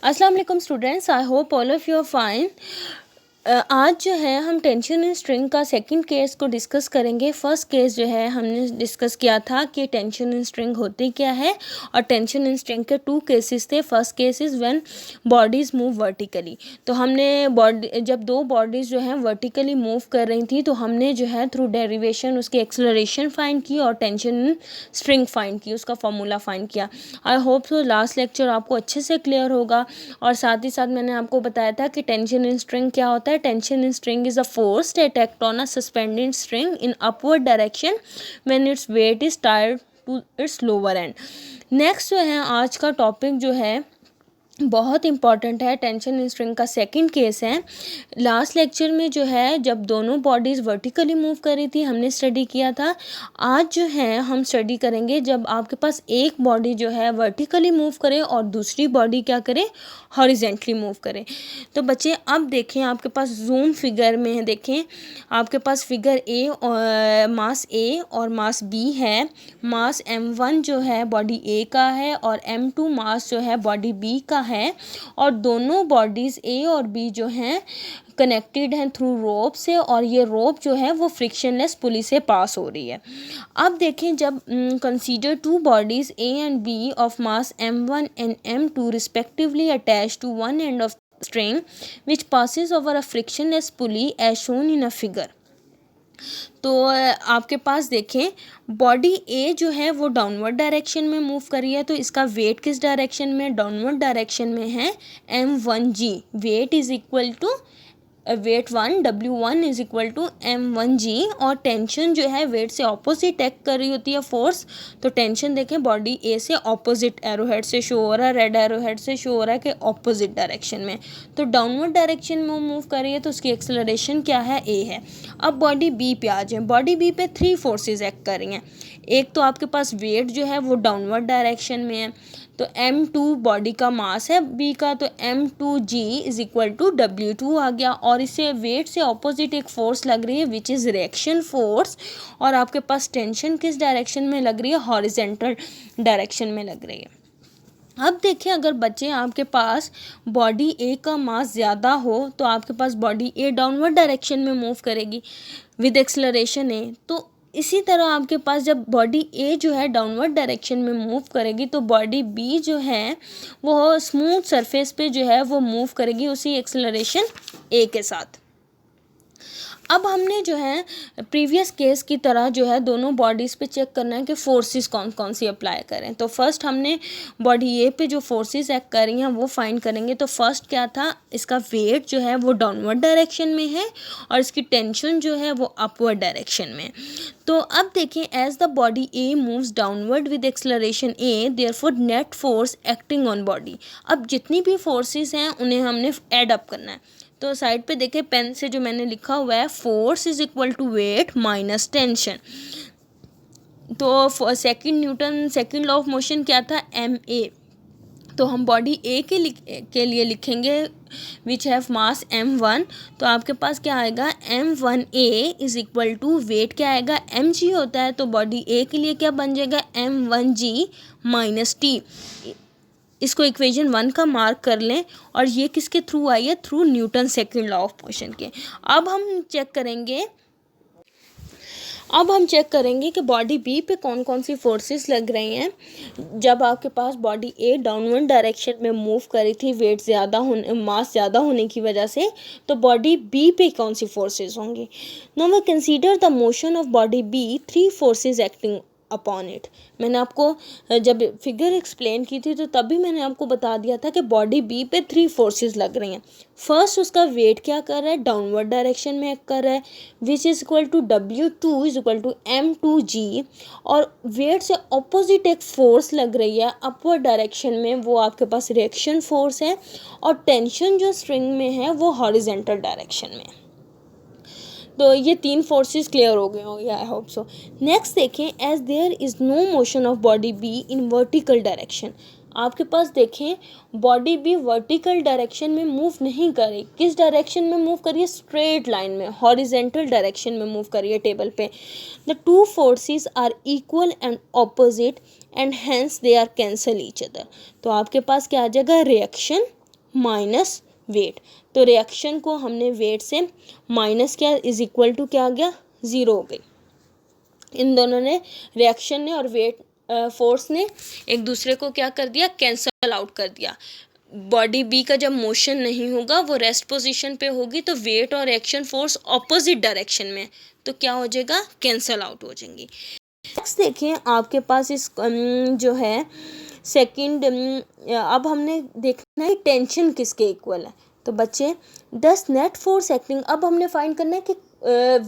अस्सलाम वालेकुम students, I hope all of you are fine. आज जो है हम टेंशन इन स्ट्रिंग का सेकंड केस को डिस्कस करेंगे। फर्स्ट केस जो है हमने डिस्कस किया था कि टेंशन इन स्ट्रिंग होती क्या है, और टेंशन इन स्ट्रिंग के टू केसेस थे। First case is when bodies move vertically. तो हमने जब दो बॉडीज़ जो हैं वर्टिकली मूव कर रही थी तो हमने जो है थ्रू डेरिवेशन उसकी एक्सेलरेशन फाइंड की और टेंशन इन स्ट्रिंग फाइंड की, उसका फॉर्मूला फाइंड किया। आई होप सो लास्ट लेक्चर आपको अच्छे से क्लियर होगा। और साथ ही साथ मैंने आपको बताया था कि टेंशन इन स्ट्रिंग क्या होता है। Tension in string is a force that act on a suspended string in upward direction when its weight is टायर्ड to its lower end. Next जो है आज का टॉपिक जो है बहुत इंपॉर्टेंट है, टेंशन इन स्ट्रिंग का सेकंड केस है। लास्ट लेक्चर में जो है जब दोनों बॉडीज़ वर्टिकली मूव कर रही थी हमने स्टडी किया था। आज जो है हम स्टडी करेंगे जब आपके पास एक बॉडी जो है वर्टिकली मूव करे और दूसरी बॉडी क्या करे, हॉरिजेंटली मूव करे। तो बच्चे अब देखें, आपके पास जूम फिगर में है, देखें आपके पास फिगर ए और मास ए और मास बी है। मास m1 जो है बॉडी ए का है और m2 मास जो है बॉडी बी का है, और दोनों बॉडीज़ ए और बी जो हैं कनेक्टेड हैं थ्रू रोप से, और ये रोप जो है वो फ्रिक्शनलेस पुली से पास हो रही है। अब देखें जब consider two bodies A and B of mass m1 and m2 respectively attach to one end of string which passes over a frictionless pulley as shown in a figure। तो आपके पास देखें बॉडी ए जो है वो डाउनवर्ड डायरेक्शन में move कर रही है, तो इसका वेट किस डायरेक्शन में, डाउनवर्ड डायरेक्शन में है m1g। Weight is equal to weight 1 W1 is equal to m1g। और टेंशन जो है वेट से ऑपोजिट एक्ट कर रही होती है फोर्स। तो टेंशन देखें बॉडी ए से ऑपोजिट एरोहेड से शो हो रहा है, रेड एरोहेड से शो हो रहा है कि ऑपोजिट डायरेक्शन में। तो डाउनवर्ड डायरेक्शन में मूव कर रही है तो उसकी एक्सेलरेशन क्या है, ए है। अब बॉडी बी पे आ जाए। बॉडी बी पे थ्री फोर्सेज एक्ट कर रही हैं। एक तो आपके पास वेट जो है वो डाउनवर्ड डायरेक्शन में है, तो m2 बॉडी का मास है बी का, तो m2g is equal to W2 आ गया। और इसे वेट से ऑपोजिट एक फोर्स लग रही है विच इज़ रिएक्शन फोर्स, और आपके पास टेंशन किस डायरेक्शन में लग रही है, हॉरिजेंटल डायरेक्शन में लग रही है। अब देखिए अगर बच्चे आपके पास बॉडी ए का मास ज़्यादा हो तो आपके पास बॉडी ए डाउनवर्ड डायरेक्शन में मूव करेगी विद एक्सेलरेशन ए। तो इसी तरह आपके पास जब बॉडी ए जो है डाउनवर्ड डायरेक्शन में मूव करेगी तो बॉडी बी जो है वो स्मूथ सरफेस पे जो है वो मूव करेगी उसी एक्सेलरेशन ए के साथ। अब हमने जो है प्रीवियस केस की तरह जो है दोनों बॉडीज़ पे चेक करना है कि फोर्सेस कौन कौन सी अप्लाई करें। तो फर्स्ट हमने बॉडी ए पे जो फोर्सेस एक्ट कर रही हैं वो फाइंड करेंगे। तो फर्स्ट क्या था, इसका वेट जो है वो डाउनवर्ड डायरेक्शन में है और इसकी टेंशन जो है वो अपवर्ड डायरेक्शन में। तो अब देखें as the body A moves downward with acceleration a, therefore net force acting on body. अब जितनी भी फोर्सेस हैं उन्हें हमने ऐड अप करना है। तो साइड पे देखें पेन से जो मैंने लिखा हुआ है, force is equal to weight minus tension. तो सेकंड लॉ ऑफ मोशन क्या था, ma। तो हम बॉडी ए के लिए लिखेंगे विच हैव मास m1। तो आपके पास क्या आएगा, m1a is equal to wait क्या आएगा, mg होता है। तो बॉडी ए के लिए क्या बन जाएगा, m1g माइनस टी। इसको इक्वेशन 1 का मार्क कर लें। और ये किसके थ्रू आई है, through Newton second law of motion के। अब हम चेक करेंगे कि बॉडी बी पे कौन कौन सी फोर्सेस लग रही हैं। जब आपके पास बॉडी ए डाउनवर्ड डायरेक्शन में मूव करी थी मास ज़्यादा होने की वजह से, तो बॉडी बी पे कौन सी फोर्सेस होंगी। Now we consider the motion of body B, three forces acting upon it. मैंने आपको जब फिगर एक्सप्लेन की थी तो तभी मैंने आपको बता दिया था कि बॉडी बी पे थ्री फोर्सेस लग रही हैं। फर्स्ट उसका वेट क्या कर रहा है, डाउनवर्ड डायरेक्शन में एक्ट कर रहा है which is equal to W2 is equal to m2g। और वेट से ऑपोजिट एक फोर्स लग रही है अपवर्ड डायरेक्शन में, वो आपके पास रिएक्शन फोर्स है। और टेंशन जो स्ट्रिंग में है वो हॉरिजेंटल डायरेक्शन में। तो ये तीन फोर्सेस क्लियर हो गए होंगे, आई होप सो। नेक्स्ट देखें, as there is no motion of body B in vertical direction. आपके पास देखें बॉडी बी वर्टिकल डायरेक्शन में मूव नहीं कर रही। किस डायरेक्शन में मूव कर रही है, स्ट्रेट लाइन में, हॉरिजेंटल डायरेक्शन में मूव कर रही है टेबल पे। The two forces are equal and opposite and hence they are cancel each other. तो आपके पास क्या आ जाएगा, रिएक्शन माइनस वेट। तो रिएक्शन को हमने वेट से माइनस किया, इज इक्वल टू क्या आ गया, 0 हो गई। इन दोनों ने, रिएक्शन ने और वेट फोर्स ने एक दूसरे को क्या कर दिया, कैंसल आउट कर दिया। बॉडी बी का जब मोशन नहीं होगा, वो रेस्ट पोजीशन पे होगी, तो वेट और रिएक्शन फोर्स ऑपोजिट डायरेक्शन में, तो क्या हो जाएगा, कैंसल आउट हो जाएंगी। नेक्स्ट देखिए आपके पास इस जो है सेकंड, अब हमने देखना है टेंशन किसके इक्वल है। तो बच्चे दस नेट फोर्स एक्टिंग, अब हमने फाइंड करना है कि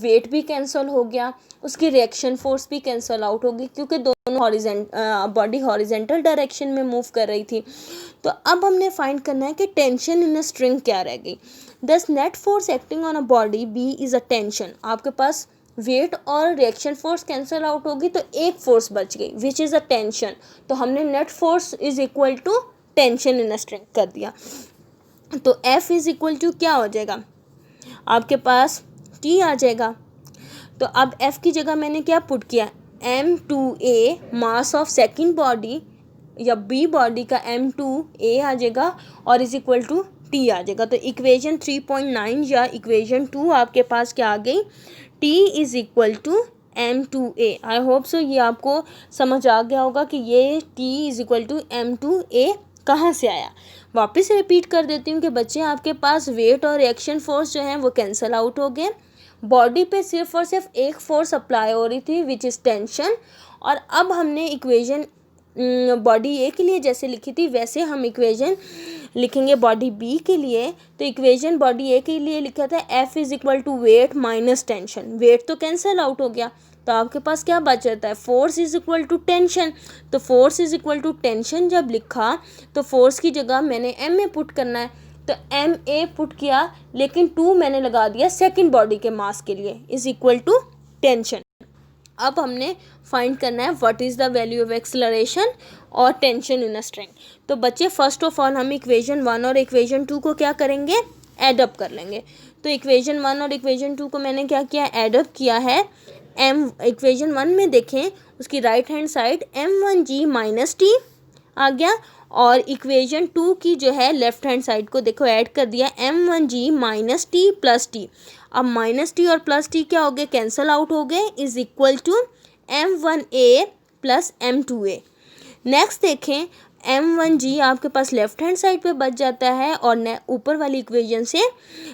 वेट भी कैंसिल हो गया, उसकी रिएक्शन फोर्स भी कैंसिल आउट होगी, क्योंकि दोनों बॉडी हॉरिजेंटल डायरेक्शन में मूव कर रही थी। तो अब हमने फाइंड करना है कि टेंशन इन अ स्ट्रिंग क्या रह गई। Thus net force acting on a body B is a tension. आपके पास वेट और रिएक्शन फोर्स कैंसिल आउट होगी, तो एक फोर्स बच गई विच इज़ अ टेंशन। तो हमने net force is equal to tension in a string कर दिया। तो F इज इक्वल टू क्या हो जाएगा, आपके पास T आ जाएगा। तो अब F की जगह मैंने क्या पुट किया, M2A mass of second body या B बॉडी का M2A आ जाएगा और इज इक्वल टू T आ जाएगा। तो इक्वेशन 3.9 या इक्वेशन 2 आपके पास क्या आ गई, T is equal to M2A। I hope so ये आपको समझ आ गया होगा कि ये T is equal to M2A कहाँ से आया। वापस रिपीट कर देती हूँ कि बच्चे आपके पास वेट और रिएक्शन फोर्स जो है वो कैंसिल आउट हो गए, बॉडी पे सिर्फ और सिर्फ एक फोर्स अप्लाई हो रही थी विच इज़ टेंशन। और अब हमने इक्वेशन बॉडी ए के लिए जैसे लिखी थी वैसे हम इक्वेशन लिखेंगे बॉडी बी के लिए। तो इक्वेशन बॉडी ए के लिए लिखा था F is equal to weight minus tension. Weight तो कैंसिल आउट हो गया, तो आपके पास क्या बच जाता है, force is equal to tension. तो force is equal to tension जब लिखा तो फोर्स की जगह मैंने एम ए पुट करना है, तो एम ए पुट किया, लेकिन 2 मैंने लगा दिया सेकंड बॉडी के मास के लिए, इज इक्वल टू टेंशन। अब हमने फाइंड करना है what is the value of acceleration और टेंशन इन अ स्ट्रिंग। तो बच्चे फर्स्ट ऑफ ऑल हम इक्वेशन 1 और इक्वेशन 2 को क्या करेंगे, एड अप कर लेंगे। तो इक्वेशन 1 और इक्वेशन 2 को मैंने क्या किया, एड अप किया है। इक्वेशन 1 में देखें उसकी right hand side m1g minus T आ गया, और इक्वेशन 2 की जो है लेफ्ट हैंड साइड को देखो ऐड कर दिया m1g minus T plus T. अब माइनस टी और प्लस टी क्या हो गए, कैंसल आउट हो गए, is equal to m1a plus m2a। Next देखें m1g आपके पास लेफ्ट हैंड साइड पे बच जाता है, और ऊपर वाली इक्वेशन से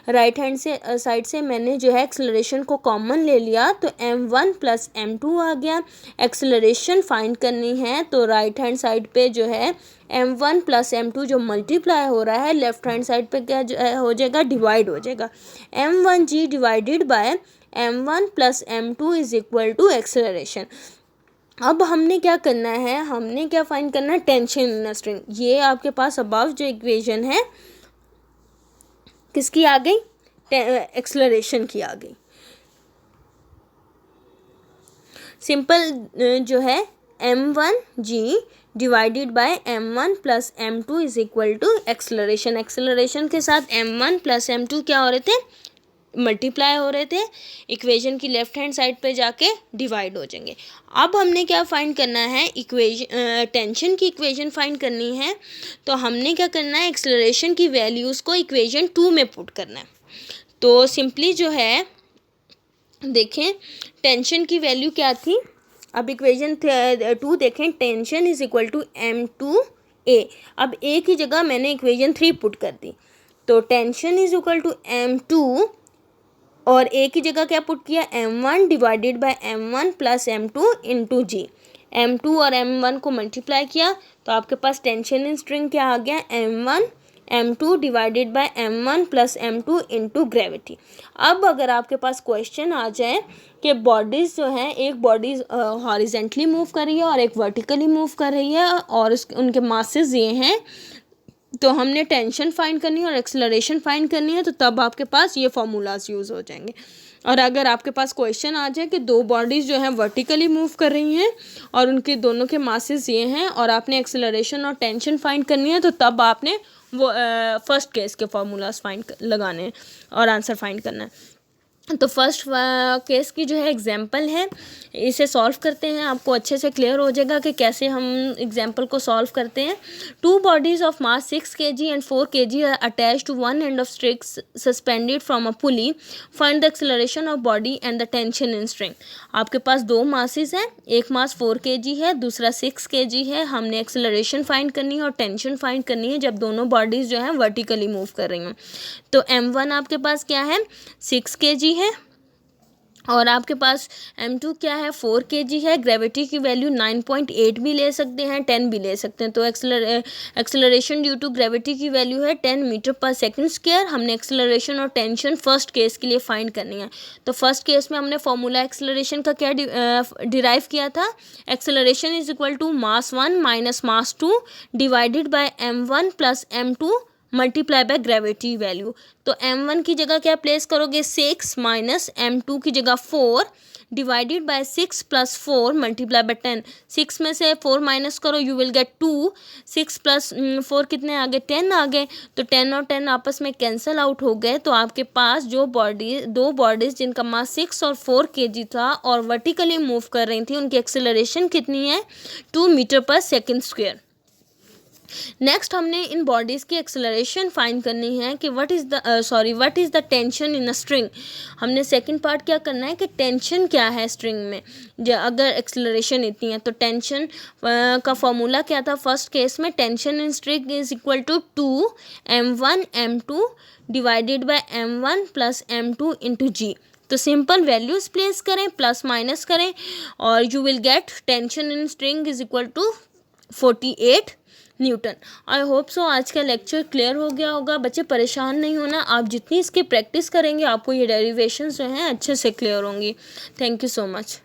राइट हैंड से साइड से मैंने जो है एक्सेलरेशन को कॉमन ले लिया, तो m1 प्लस m2 आ गया। एक्सेलरेशन फाइंड करनी है तो राइट हैंड साइड पे जो है m1 प्लस m2 जो मल्टीप्लाई हो रहा है लेफ्ट हैंड साइड पे क्या हो जाएगा, डिवाइड हो जाएगा। m1g divided by m1 plus m2 is equal to acceleration. अब हमने क्या करना है, हमने क्या फाइंड करना है, टेंशन इन अ स्ट्रिंग। ये आपके पास अबव जो इक्वेशन है किसकी आ गई, एक्सेलरेशन की आ गई। सिंपल जो है m1g divided by m1 plus m2 is equal to acceleration. Acceleration के साथ m1 प्लस m2 क्या हो रहे थे, मल्टीप्लाई हो रहे थे, इक्वेशन की लेफ्ट हैंड साइड पे जाके डिवाइड हो जाएंगे। अब हमने क्या फाइंड करना है, इक्वेशन टेंशन की इक्वेशन फाइंड करनी है। तो हमने क्या करना है, एक्सेलरेशन की वैल्यूज़ को इक्वेशन 2 में पुट करना है। तो सिंपली जो है देखें टेंशन की वैल्यू क्या थी, अब इक्वेशन 2 देखें, tension is equal to m2a। अब a की जगह मैंने इक्वेशन 3 पुट कर दी, तो tension is equal to m2 और a की जगह क्या पुट किया, m1 divided by m1 plus m2 into G. m2 और m1 को मल्टीप्लाई किया तो आपके पास टेंशन इन स्ट्रिंग क्या आ गया, m1 m2 divided by m1 plus m2 into gravity. अब अगर आपके पास क्वेश्चन आ जाए कि बॉडीज़ जो हैं, एक बॉडी हॉरिजेंटली मूव कर रही है और एक वर्टिकली मूव कर रही है और उनके मासेस ये हैं, तो हमने टेंशन फाइंड करनी है और एक्सेलरेशन फाइंड करनी है, तो तब आपके पास ये फार्मूलाज यूज़ हो जाएंगे। और अगर आपके पास क्वेश्चन आ जाए कि दो बॉडीज़ जो हैं वर्टिकली मूव कर रही हैं और उनके दोनों के मासेस ये हैं और आपने एक्सेलरेशन और टेंशन फाइंड करनी है, तो तब आपने वो फर्स्ट केस के फार्मूलाज फाइंड लगाने हैं और आंसर फाइंड करना है। तो फर्स्ट केस की जो है एग्जाम्पल है, इसे सॉल्व करते हैं, आपको अच्छे से क्लियर हो जाएगा कि कैसे हम एग्जाम्पल को सॉल्व करते हैं। 2 bodies of mass 6 kg and 4 kg are attached to one end of string suspended from a pulley. Find the acceleration of body and the tension in string. आपके पास 2 मासेस हैं, एक मास 4 kg है, दूसरा 6 kg है। हमने एक्सेलरेशन फाइंड करनी है और टेंशन फाइंड करनी है जब दोनों बॉडीज जो है वर्टिकली मूव कर रही हैं। तो m1 आपके पास क्या है, 6 kg है, और आपके पास m2 क्या है, 4 kg है। ग्रेविटी की वैल्यू 9.8 भी ले सकते हैं, 10 भी ले सकते हैं। तो एक्सेलरेशन ड्यू टू ग्रेविटी की वैल्यू है 10 मीटर पर सेकंड स्क्वायर। हमने एक्सेलरेशन और टेंशन फर्स्ट केस के लिए फाइंड करनी है। तो फर्स्ट केस में हमने फॉर्मूला एक्सेलरेशन का क्या डिराइव किया था, acceleration is equal to mass 1 minus mass 2 divided by m1 plus m2 multiply by gravity value. तो m1 की जगह क्या प्लेस करोगे, 6 माइनस m2 की जगह 4 divided by 6 plus 4 multiply by 10। 6 में से 4 माइनस करो, यू विल गेट 2। 6 प्लस 4 कितने आ गए, 10 आ गए। तो 10 और 10 आपस में कैंसल आउट हो गए। तो आपके पास जो दो बॉडीज जिनका मास 6 और 4 kg था और वर्टिकली मूव कर रही थी, उनकी एक्सेलरेशन कितनी है, 2 मीटर पर सेकेंड स्क्वायर। नेक्स्ट हमने इन बॉडीज़ की एक्सेलरेशन फाइंड करनी है कि what is the tension in a string. हमने सेकंड पार्ट क्या करना है कि टेंशन क्या है स्ट्रिंग में, अगर एक्सेलरेशन इतनी है। तो टेंशन का फॉर्मूला क्या था फर्स्ट केस में, tension in string is equal to 2m1 m2 divided by m1 plus m2 into g. तो सिंपल वैल्यूज प्लेस करें, प्लस माइनस करें, और you will get tension in string is equal to 48 newton. I hope so आज का lecture clear हो गया होगा। बच्चे परेशान नहीं होना, आप जितनी इसकी प्रैक्टिस करेंगे आपको ये डेरिवेशंस जो हैं अच्छे से क्लियर होंगी। Thank you so much.